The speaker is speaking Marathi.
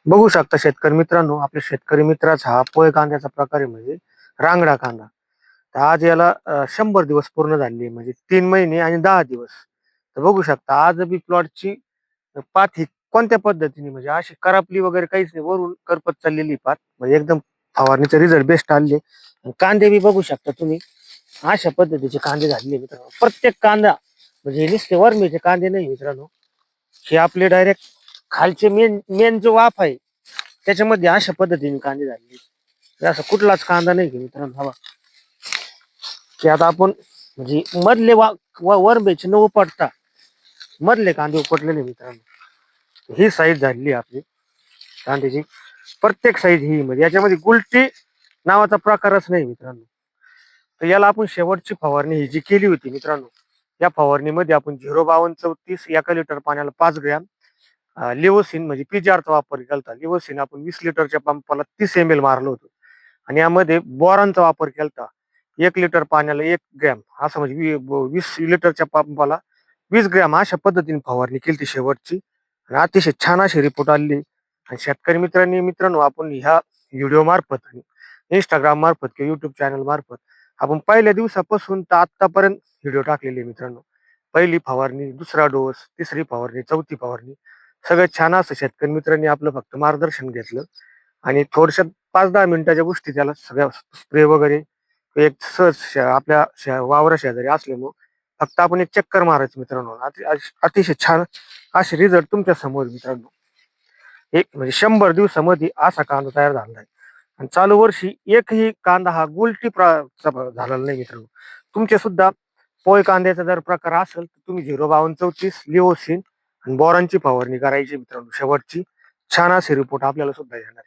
बघू शकता शेतकरी मित्रांनो, आपल्या शेतकरी मित्राचा हा पोय कांद्याचा प्रकार आहे म्हणजे रांगडा कांदा. तर आज याला 100 दिवस पूर्ण झाले म्हणजे 3 महिने आणि 10 दिवस. तर बघू शकता आज बी प्लॉटची पात ही कोणत्या पद्धतीने म्हणजे अशी करपली वगैरे काहीच नाही, वरून करपत चाललेली पात म्हणजे एकदम फवारणीचे रिझल्ट बेस्ट आले. कांदे बी बघू शकता तुम्ही, अशा पद्धतीचे कांदे झालेले मित्रांनो. प्रत्येक कांदा म्हणजे नुसते वरमीचे कांदे नाही मित्रांनो, हे आपले डायरेक्ट खालचे मेन मेन जो वाफ आहे त्याच्यामध्ये अशा पद्धतीने कांदे झाले. हे असं कुठलाच कांदा नाही की मित्रांनो, हा बघा. की आता आपण म्हणजे मधले वरंब्याचे न उपटता मधले कांदे उपटलेले मित्रांनो. ही साईज झालेली आपली कांद्याची. प्रत्येक साईज ही म्हणजे याच्यामध्ये गुलटी नावाचा प्रकारच नाही मित्रांनो. तर याला आपण शेवटची फवारणी ही जी केली होती मित्रांनो, या फवारणीमध्ये आपण 05234 एका लिटर पाण्याला 5 ग्रॅम लिओसिन म्हणजे पीजीआरचा वापर केला होता. लिओसिन आपण 20 लिटरच्या पंपाला 30 ml मारलं होतं. आणि यामध्ये बोरानचा वापर केला होता. 1 लिटर पाण्याला 1 ग्रॅम, असं म्हणजे 20 लिटरच्या पंपाला 20 ग्रॅम अशा पद्धतीने फवारणी केली ती शेवटची. आणि अतिशय छान अशी रिपोर्ट आली. आणि शेतकरी मित्रांनो, आपण ह्या व्हिडिओ मार्फत आणि इंस्टाग्राम मार्फत किंवा युट्यूब चॅनल मार्फत आपण पहिल्या दिवसापासून तर आतापर्यंत व्हिडिओ टाकलेले मित्रांनो. पहिली फवारणी, दुसरा डोस, तिसरी फवारणी, चौथी फवारणी, सगळं छान असं शेतकरी मित्रांनी आपलं फक्त मार्गदर्शन घेतलं. आणि थोडशा 5-10 मिनिटाच्या गोष्टी त्याला सगळ्या स्प्रे वगैरे एक सहज आपल्या वावरा शेजारी असल्यामुळं फक्त आपण एक चक्कर मारायचं मित्रांनो. अतिशय छान असे रिझल्ट तुमच्या समोर मित्रांनो. एक म्हणजे 100 दिवसामध्ये असा कांदा तयार झाला आहे. आणि चालू वर्षी एकही कांदा हा झालेला नाही मित्रांनो. तुमचे सुद्धा पोय कांद्याचा जर प्रकार असेल तर तुम्ही 05234 लिओसिन आणि बोरांची फवारणी करायची मित्रांनो शेवटची. छान असे रिपोर्ट आपल्याला सुद्धा येणार.